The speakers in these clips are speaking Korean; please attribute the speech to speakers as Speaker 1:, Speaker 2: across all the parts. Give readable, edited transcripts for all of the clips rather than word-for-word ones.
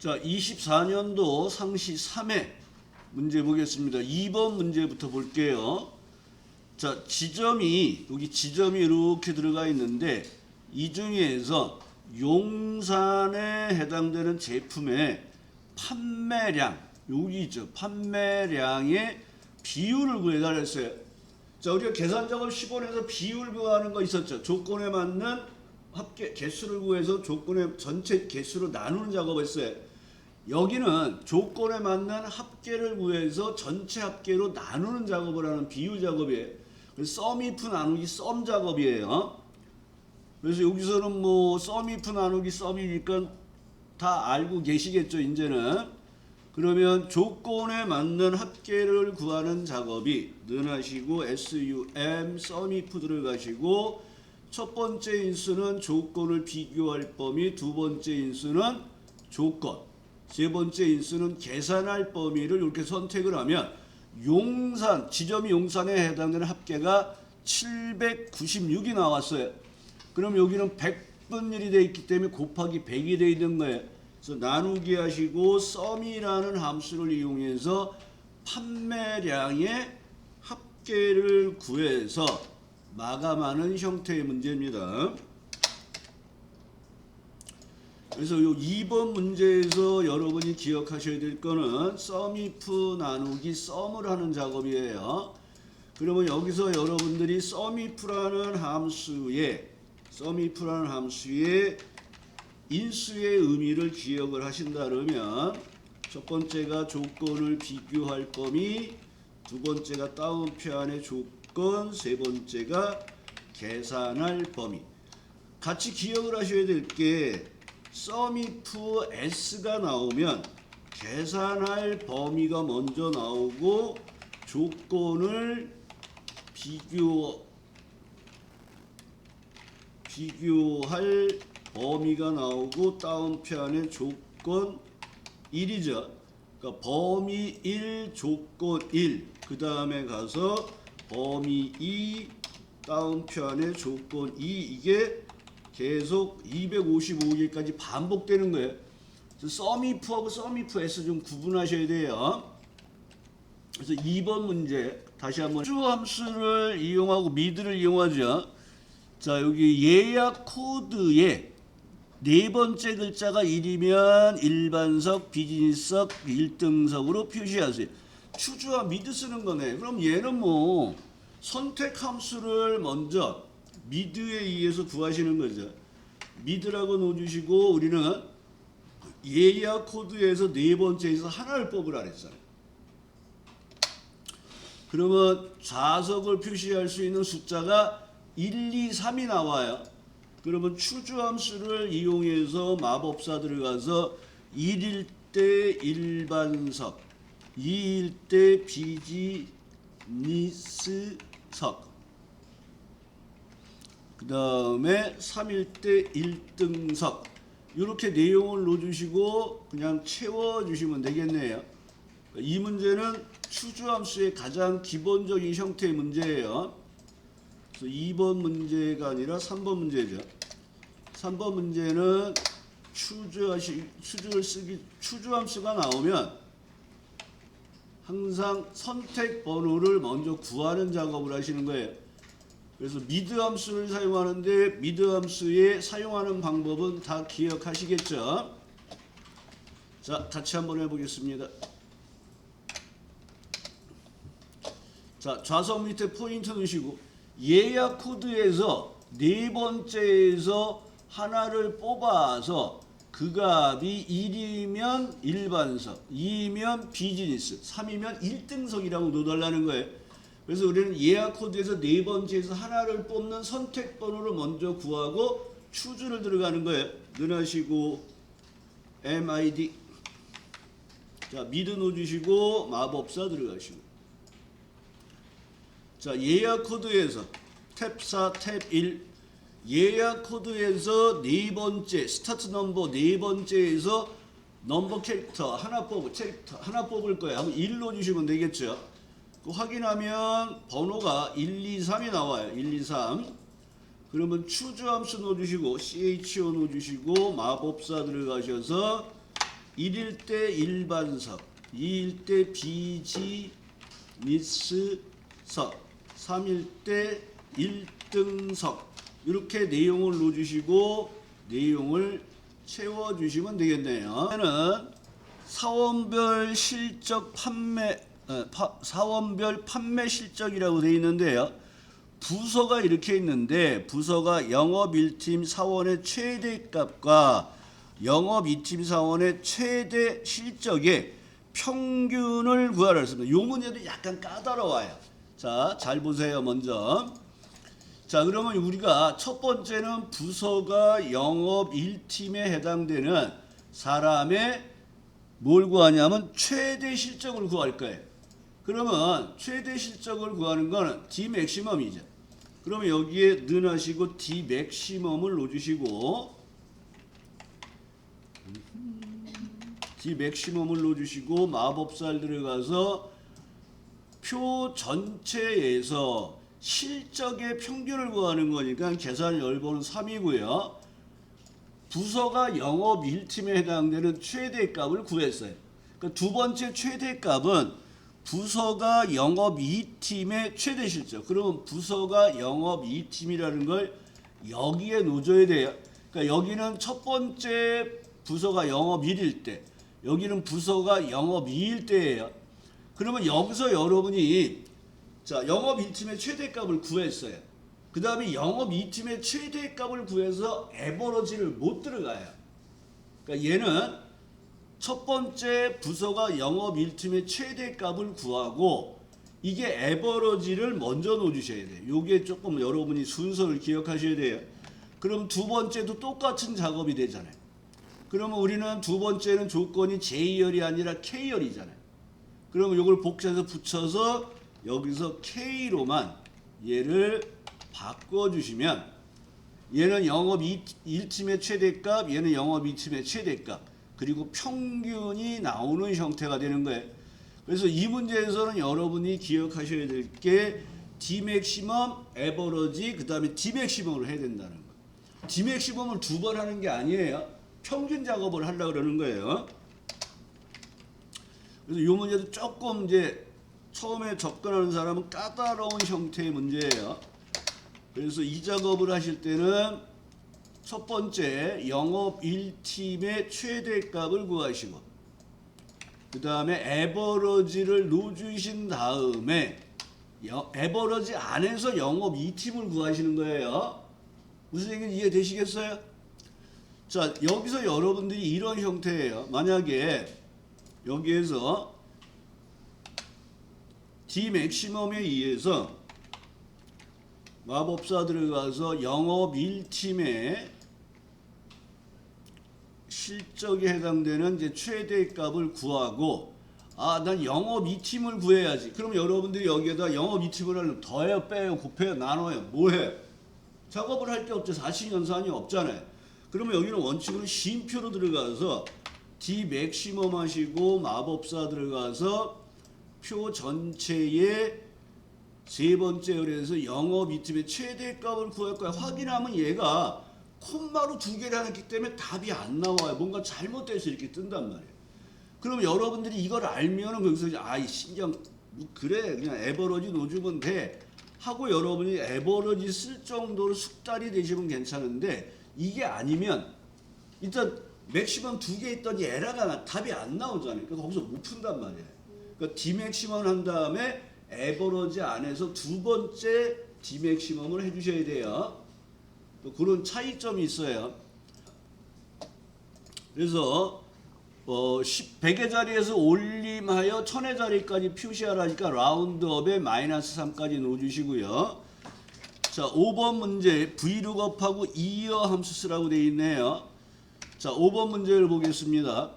Speaker 1: 자, 24년도 상시 3회 문제 보겠습니다. 2번 문제부터 볼게요. 자, 여기 지점이 이렇게 들어가 있는데 이 중에서 용산에 해당되는 제품의 판매량, 여기 있죠. 판매량의 비율을 구해달라 했어요. 자, 우리가 계산 작업 10원에서 비율 구하는 거 있었죠. 조건에 맞는 합계 개수를 구해서 조건의 전체 개수로 나누는 작업을 했어요. 여기는 조건에 맞는 합계를 구해서 전체 합계로 나누는 작업을 하는 비율 작업이에요. 썸 if 나누기 썸 작업이에요. 그래서 여기서는 뭐 썸 if 나누기 썸이니까 다 알고 계시겠죠, 이제는. 그러면 조건에 맞는 합계를 구하는 작업이 능하시고 SUM 썸 if 들어가시고 첫 번째 인수는 조건을 비교할 범위, 두 번째 인수는 조건, 세 번째 인수는 계산할 범위를 이렇게 선택을 하면 지점이 용산에 해당되는 합계가 796이 나왔어요. 그럼 여기는 100분율이 되어 있기 때문에 곱하기 100이 되어 있는 거예요. 그래서 나누기 하시고 썸이라는 함수를 이용해서 판매량의 합계를 구해서 마감하는 형태의 문제입니다. 그래서 이 2번 문제에서 여러분이 기억하셔야 될 거는 썸 if 나누기 썸을 하는 작업이에요. 그러면 여기서 여러분들이 썸 if라는 함수의 인수의 의미를 기억을 하신다 그러면 첫 번째가 조건을 비교할 범위, 두 번째가 따옴표 안의 조건, 세 번째가 계산할 범위. 같이 기억을 하셔야 될 게 썸 if s가 나오면 계산할 범위가 먼저 나오고 조건을 비교할 범위가 나오고 따옴표 안에 조건 1이죠. 그러니까 범위 1, 조건 1, 그 다음에 가서 범위 2, 따옴표 안에 조건 2, 이게 계속 255개까지 반복되는 거예요. 썸 if하고 썸 if s 좀 구분하셔야 돼요. 그래서 2번 문제 다시 한번 주 함수를 이용하고 미드를 이용하죠. 자, 여기 예약 코드에 네 번째 글자가 1이면 일반석, 비즈니스석, 1등석으로 표시하세요. 추주와 미드 쓰는 거네. 그럼 얘는 뭐 선택 함수를 먼저 미드에 의해서 구하시는 거죠. 미드라고 넣어주시고 우리는 예약 코드에서 네 번째에서 하나를 뽑으라 그랬어요. 그러면 좌석을 표시할 수 있는 숫자가 1, 2, 3이 나와요. 그러면 추주 함수를 이용해서 마법사 들어가서 1일 때 일반석, 2일 때 비즈니스석, 그 다음에 3일 때 1등석, 이렇게 내용을 넣어주시고 그냥 채워주시면 되겠네요. 이 문제는 추주함수의 가장 기본적인 형태의 문제예요. 그래서 2번 문제가 아니라 3번 문제죠. 3번 문제는 추주함수가 나오면 항상 선택 번호를 먼저 구하는 작업을 하시는 거예요. 그래서 미드 함수를 사용하는데 미드 함수에 사용하는 방법은 다 기억하시겠죠? 자, 같이 한번 해보겠습니다. 자, 좌석 밑에 포인트 넣으시고 예약 코드에서 네 번째에서 하나를 뽑아서 그 값이 1이면 일반석, 2이면 비즈니스, 3이면 1등석이라고 넣어달라는 거예요. 그래서 우리는 예약 코드에서 네 번째에서 하나를 뽑는 선택 번호를 먼저 구하고 추주를 들어가는 거예요. 넣으시고 MID, 자, 미드 넣어주시고 마법사 들어가시고, 자, 예약 코드에서 탭 4, 탭 1, 예약 코드에서 네 번째 스타트 넘버 네 번째에서 넘버 캐릭터 하나 뽑을 거예요. 한번 1 넣어주시면 되겠죠. 확인하면 번호가 1, 2, 3이 나와요. 1, 2, 3. 그러면 추주 함수 넣어주시고 CHO 넣어주시고 마법사 들어가셔서 1일 때 일반석, 2일 때 비즈니스석, 3일 때 1등석 이렇게 내용을 넣어주시고 내용을 채워주시면 되겠네요. 저는 사원별 실적 사원별 판매 실적이라고 되어 있는데요. 부서가 이렇게 있는데 부서가 영업 1팀 사원의 최대값과 영업 2팀 사원의 최대 실적의 평균을 구하라 했습니다. 이 문제도 약간 까다로워요. 자, 잘 보세요. 먼저. 자, 그러면 우리가 첫 번째는 부서가 영업 1팀에 해당되는 사람의 뭘 구하냐면 최대 실적을 구할 거예요. 그러면 최대 실적을 구하는 거는 D 맥시멈이죠. 그러면 여기에 넣으시고 D 맥시멈을 넣어주시고 D 맥시멈을 넣어주시고 마법살 들어가서 표 전체에서 실적의 평균을 구하는 거니까 계산 열번은 3이고요. 부서가 영업 1팀에 해당되는 최대값을 구했어요. 그러니까 두 번째 최대값은 부서가 영업 2팀의 최대 실적. 그러면 부서가 영업 2팀이라는 걸 여기에 넣어줘야 돼요. 그러니까 여기는 첫 번째 부서가 영업 1일 때, 여기는 부서가 영업 2일 때예요. 그러면 여기서 여러분이 자 영업 1팀의 최대값을 구했어요. 그 다음에 영업 2팀의 최대값을 구해서 에버러지를 못 들어가요. 그러니까 얘는 첫 번째 부서가 영업 1팀의 최대값을 구하고 이게 에버러지를 먼저 넣어주셔야 돼요. 요게 조금 여러분이 순서를 기억하셔야 돼요. 그럼 두 번째도 똑같은 작업이 되잖아요. 그러면 우리는 두 번째는 조건이 J열이 아니라 K열이잖아요. 그러면 요걸 복사해서 붙여서 여기서 K로만 얘를 바꿔주시면 얘는 영업 1팀의 최대값, 얘는 영업 2팀의 최대값, 그리고 평균이 나오는 형태가 되는 거예요. 그래서 이 문제에서는 여러분이 기억하셔야 될 게 D맥시멈, 에버러지, 그 다음에 D맥시멈을 해야 된다는 거예요. D맥시멈을 두 번 하는 게 아니에요. 평균 작업을 하려고 그러는 거예요. 그래서 이 문제도 조금 이제 처음에 접근하는 사람은 까다로운 형태의 문제예요. 그래서 이 작업을 하실 때는 첫 번째 영업 1팀의 최대값을 구하시고 그 다음에 에버러지를 넣어주신 다음에 에버러지 안에서 영업 2팀을 구하시는 거예요. 무슨 얘기인지 이해되시겠어요? 자, 여기서 여러분들이 이런 형태예요. 만약에 여기에서 D 맥시멈에 의해서 마법사 들어가서 영업 1팀의 실적에 해당되는 이제 최대값을 구하고 난 영업 2팀을 구해야지. 그럼 여러분들이 여기에다 영업 2팀을 하려면 더해요, 빼요, 곱해요, 나눠요. 뭐해? 작업을 할 게 없죠. 사실연산이 없잖아요. 그러면 여기는 원칙으로 쉼표로 들어가서 D 맥시멈 하시고 마법사 들어가서 표 전체에 세 번째 열에서 영업 2팀의 최대값을 구할 거야. 확인하면 얘가 콤마로 두 개를 했기 때문에 답이 안 나와요. 뭔가 잘못돼서 이렇게 뜬단 말이에요. 그럼 여러분들이 이걸 알면은 거기서 아이 신경 그래 그냥 에버러지 넣어주면 돼 하고 여러분이 에버러지 쓸 정도로 숙달이 되시면 괜찮은데 이게 아니면 일단 맥시멈 두 개 있더니 에러가 답이 안 나오잖아요. 그래서 거기서 못 푼단 말이에요. 그러니까 D 맥시멈 한 다음에 에버러지 안에서 두 번째 D 맥시멈을 해주셔야 돼요. 또 그런 차이점이 있어요. 그래서 100의 자리에서 올림하여 1000의 자리까지 표시하라니까 라운드업에 마이너스 3까지 넣어주시고요. 자, 5번 문제 V룩업하고 이어 함수 쓰라고 되어 있네요. 자, 5번 문제를 보겠습니다.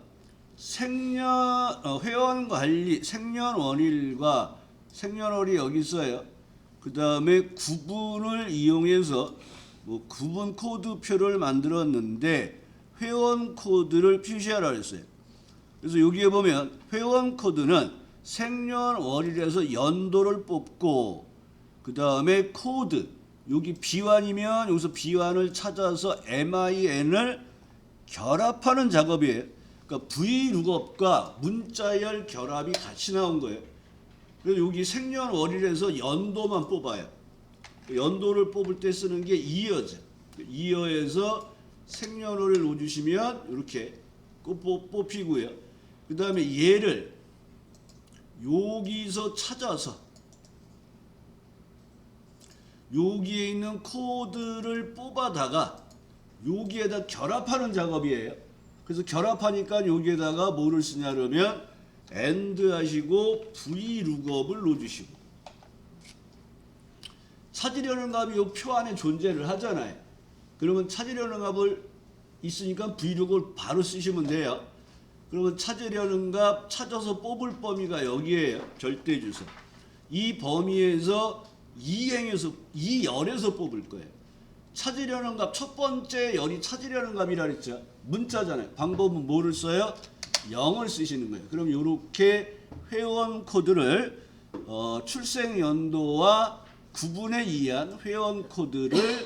Speaker 1: 회원관리 생년월일과 생년월일 여기 있어요. 그 다음에 구분을 이용해서 구분 코드표를 만들었는데 회원 코드를 표시하라 했어요. 그래서 여기에 보면 회원 코드는 생년월일에서 연도를 뽑고 그 다음에 코드 여기 비환이면 여기서 비환을 찾아서 MIN을 결합하는 작업이에요. 그러니까 V룩업과 문자열 결합이 같이 나온 거예요. 그래서 여기 생년월일에서 연도만 뽑아요. 연도를 뽑을 때 쓰는 게 이어죠. 이어에서 생년월일 놓주시면 이렇게 뽑히고요. 그 다음에 얘를 여기서 찾아서 여기에 있는 코드를 뽑아다가 여기에다 결합하는 작업이에요. 그래서 결합하니까 여기에다가 뭐를 쓰냐 그러면 AND 하시고 VLOOKUP을 넣어주시고, 찾으려는 값이 이 표 안에 존재를 하잖아요. 그러면 찾으려는 값을 있으니까 VLOOKUP을 바로 쓰시면 돼요. 그러면 찾으려는 값 찾아서 뽑을 범위가 여기에요. 절대주소. 이 범위에서 이 열에서 뽑을 거예요. 찾으려는 값 첫 번째 열이 찾으려는 값이라 그랬죠. 문자잖아요. 방법은 뭐를 써요? 0을 쓰시는 거예요. 그럼 이렇게 회원 코드를 출생 연도와 구분에 의한 회원 코드를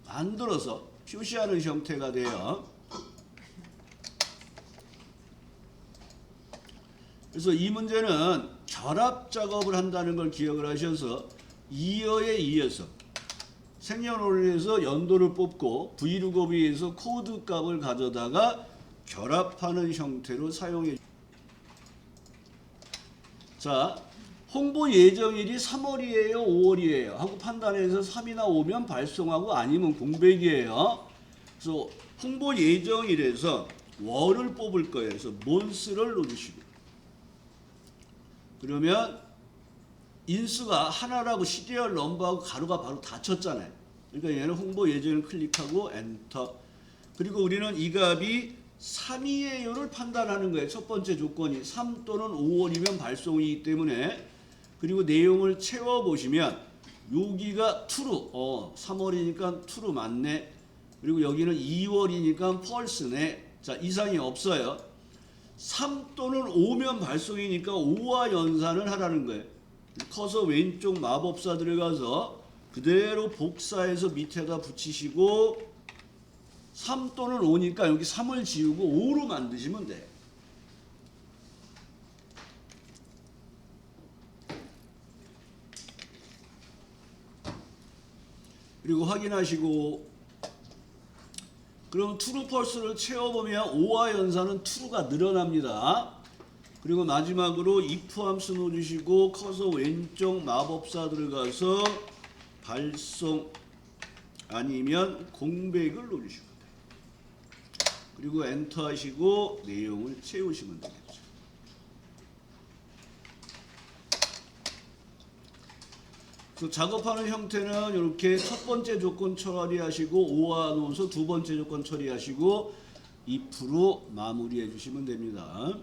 Speaker 1: 만들어서 표시하는 형태가 돼요. 그래서 이 문제는 결합 작업을 한다는 걸 기억을 하셔서 이어에 이어서 생년월일에서 연도를 뽑고 VLOOKUP에 의해서 코드 값을 가져다가 결합하는 형태로 사용해. 자, 홍보 예정일이 3월이에요, 5월이에요 하고 판단해서 3이나 5면 발송하고 아니면 공백이에요. 그래서 홍보 예정일에서 월을 뽑을 거예요. 그래서 month를 넣어주시고, 그러면 인수가 하나라고 시리얼 넘버하고 가로가 바로 닫혔잖아요. 그러니까 얘는 홍보 예정을 클릭하고 엔터. 그리고 우리는 이 값이 3이에요를 판단하는 거예요. 첫 번째 조건이 3 또는 5월이면 발송이기 때문에. 그리고 내용을 채워보시면 여기가 true, 3월이니까 true 맞네. 그리고 여기는 2월이니까 false네. 자, 이상이 없어요. 3 또는 5면 발송이니까 5와 연산을 하라는 거예요. 커서 왼쪽 마법사 들어가서 그대로 복사해서 밑에다 붙이시고 3 또는 5니까 여기 3을 지우고 5로 만드시면 돼요. 그리고 확인하시고, 그럼 true false를 채워보면 5와 연산은 true가 늘어납니다. 그리고 마지막으로 if 함수 넣어주시고 커서 왼쪽 마법사 들어가서 발송 아니면 공백을 넣어주시면 돼요. 그리고 엔터 하시고 내용을 채우시면 되겠죠. 그래서 작업하는 형태는 이렇게 첫 번째 조건 처리하시고 5와 넣어서 두 번째 조건 처리하시고 if로 마무리해 주시면 됩니다.